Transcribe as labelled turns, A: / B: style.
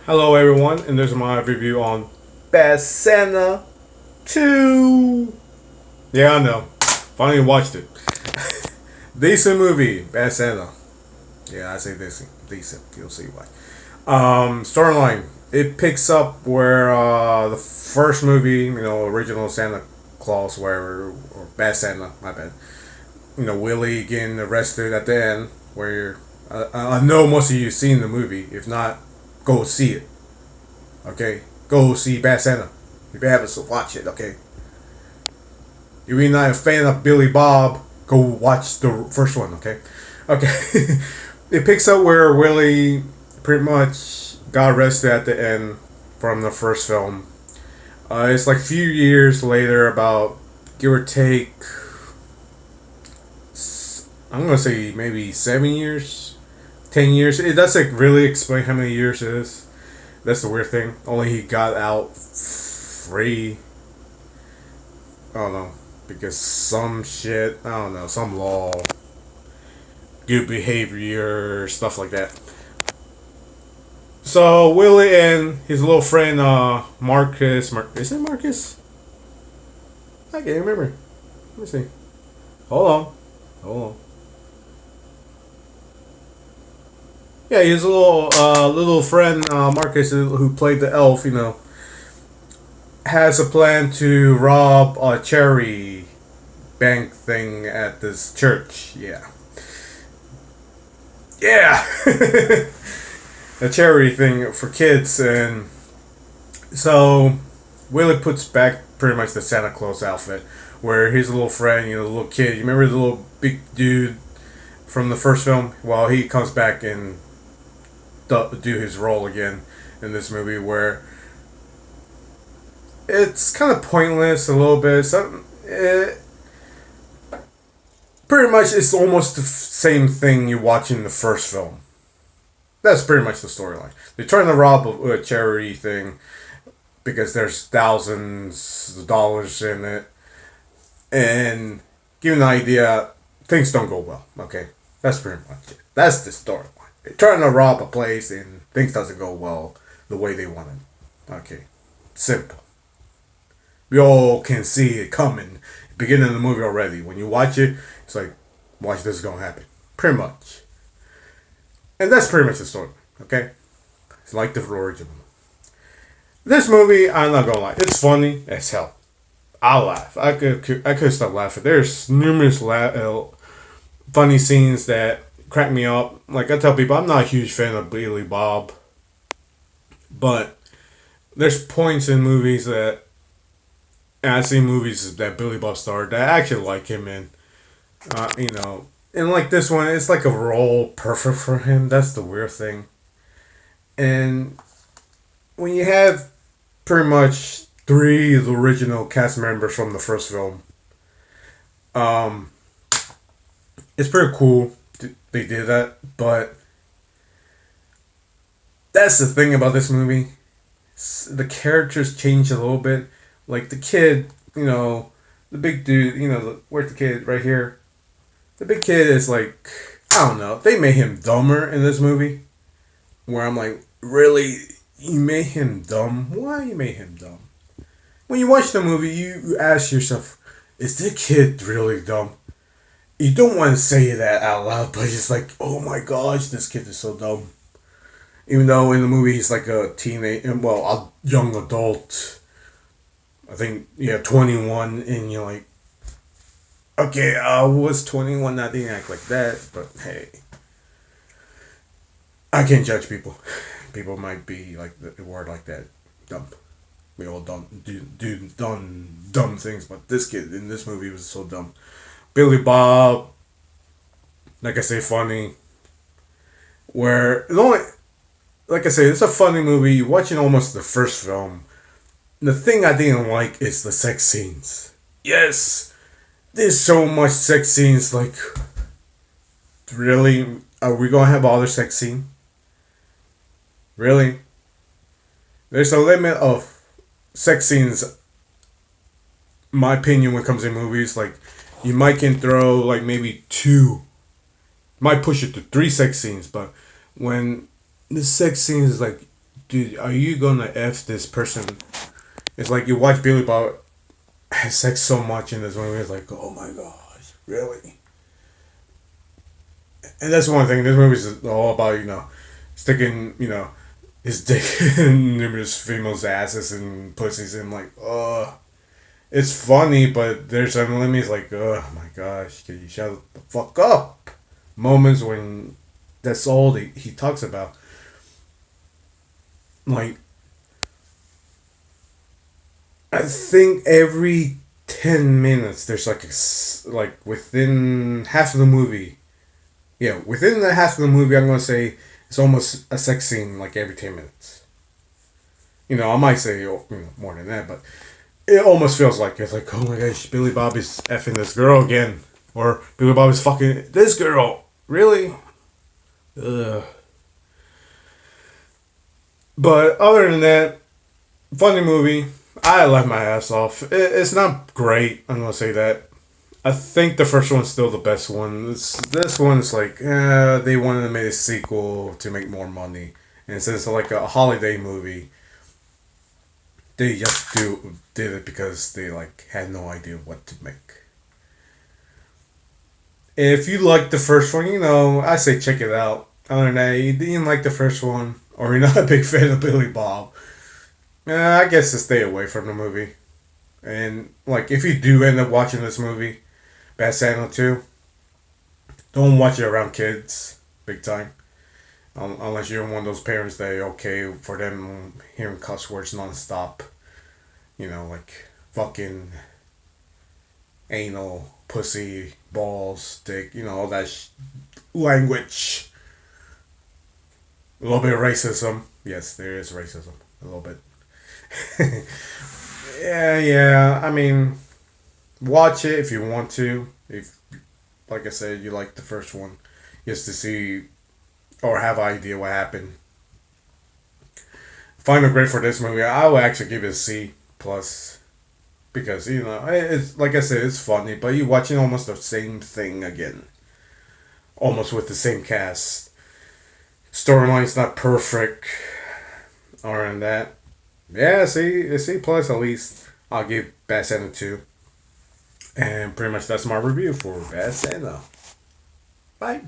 A: Hello everyone, and this is my review on Bad Santa 2. Yeah, I know. Finally watched it. Decent movie, Bad Santa. Yeah, I say decent. Decent. You'll see why. Storyline. It picks up where the first movie, original Santa Claus, or Bad Santa, my bad. Willie getting arrested at the end, where I know most of you seen the movie. If not, go see it. Okay, go see Bad Santa. If you haven't, so watch it. Okay. If you're not a fan of Billy Bob, go watch the first one. Okay. Okay. It picks up where Willie pretty much got arrested at the end from the first film. It's like a few years later, about give or take. I'm gonna say maybe 7 years, 10 years. It doesn't really explain how many years it is. That's the weird thing. Only he got out free. I don't know. Because some shit, I don't know, some law, good behavior, stuff like that. So Willie and his little friend Marcus, is it Marcus? I can't remember. Let me see. Hold on. Hold on. Yeah, his little friend Marcus, who played the elf, has a plan to rob a charity bank thing at this church. Yeah. Yeah. A charity thing for kids, and so Willie puts back pretty much the Santa Claus outfit, where his little friend, the little kid, you remember the little big dude from the first film? Well, he comes back and do his role again in this movie, where it's kind of pointless a little bit. Pretty much it's almost the same thing you watch in the first film. That's pretty much the storyline. They try to rob a charity thing because there's thousands of dollars in it, and give you an idea, things don't go well. Okay, that's pretty much it. That's the storyline. They're trying to rob a place and things doesn't go well the way they want it. Okay, simple. We all can see it coming. Beginning of the movie already. When you watch it, it's like, watch this is gonna happen. Pretty much. And that's pretty much the story. Okay? It's like the original. This movie, I'm not gonna lie, it's funny as hell. I laugh. I could stop laughing. There's numerous funny scenes that crack me up. Like I tell people, I'm not a huge fan of Billy Bob, but there's points in movies that, and I've seen movies that Billy Bob starred that I actually like him in. And like this one, it's like a role perfect for him. That's the weird thing. And when you have pretty much three of the original cast members from the first film, um, it's pretty cool they did that. But that's the thing about this movie. The characters change a little bit. Like the kid, the big dude, where's the kid right here? The big kid is like, I don't know. They made him dumber in this movie. Where I'm like, really? You made him dumb? Why you made him dumb? When you watch the movie, you ask yourself, is this kid really dumb? You don't want to say that out loud, but it's like, oh my gosh, this kid is so dumb. Even though in the movie he's like a teenage, well, a young adult. I think, 21, and you're like, okay, I was 21, I didn't act like that, but hey. I can't judge people. People might be like the word like that. Dumb. We all done dumb things, but this kid in this movie was so dumb. Billy Bob, like I say, funny. Where, like I say, it's a funny movie. You're watching almost the first film. The thing I didn't like is the sex scenes. Yes! There's so much sex scenes, like, really? Are we gonna have all the sex scene? Really? There's a limit of sex scenes, my opinion, when it comes to movies. Like, you might can throw, like, maybe two. Might push it to three sex scenes, but when the sex scenes is, like, dude, are you gonna f this person? It's like you watch Billy Bob have sex so much in this movie. It's like, oh my gosh, really? And that's one thing. This movie is all about sticking his dick in numerous females' asses and pussies, and like, it's funny, but there's some limits. Like, oh my gosh, can you shut the fuck up? Moments when that's all he talks about. Like, I think every 10 minutes there's like within half of the movie. Yeah, within the half of the movie, I'm gonna say it's almost a sex scene like every 10 minutes. I might say more than that, but it almost feels like it's like, oh my gosh, Billy Bob is effing this girl again, or Billy Bob is fucking this girl. Really? Ugh. But other than that, funny movie. I laughed my ass off. It's not great. I'm gonna say that. I think the first one's still the best one. This one's like, they wanted to make a sequel to make more money, and since it's like a holiday movie, they just did it because they like had no idea what to make. If you like the first one, I say check it out. Other than that, you didn't like the first one, or you're not a big fan of Billy Bob, I guess to stay away from the movie. And like, if you do end up watching this movie, Bad Santa 2, don't watch it around kids, big time. Unless you're one of those parents that are okay for them hearing cuss words nonstop. Like fucking anal, pussy, balls, dick, all that language. A little bit of racism. Yes, there is racism. A little bit. Yeah. I mean, watch it if you want to. If, like I said, you like the first one, just to see or have an idea what happened. Final grade for this movie, I would actually give it a C plus because it's like I said, it's funny, but you're watching almost the same thing again, almost with the same cast. Storyline's not perfect, other than that. Yeah, C plus at least. I'll give Bad Santa 2. And pretty much that's my review for Bad Santa. Bye.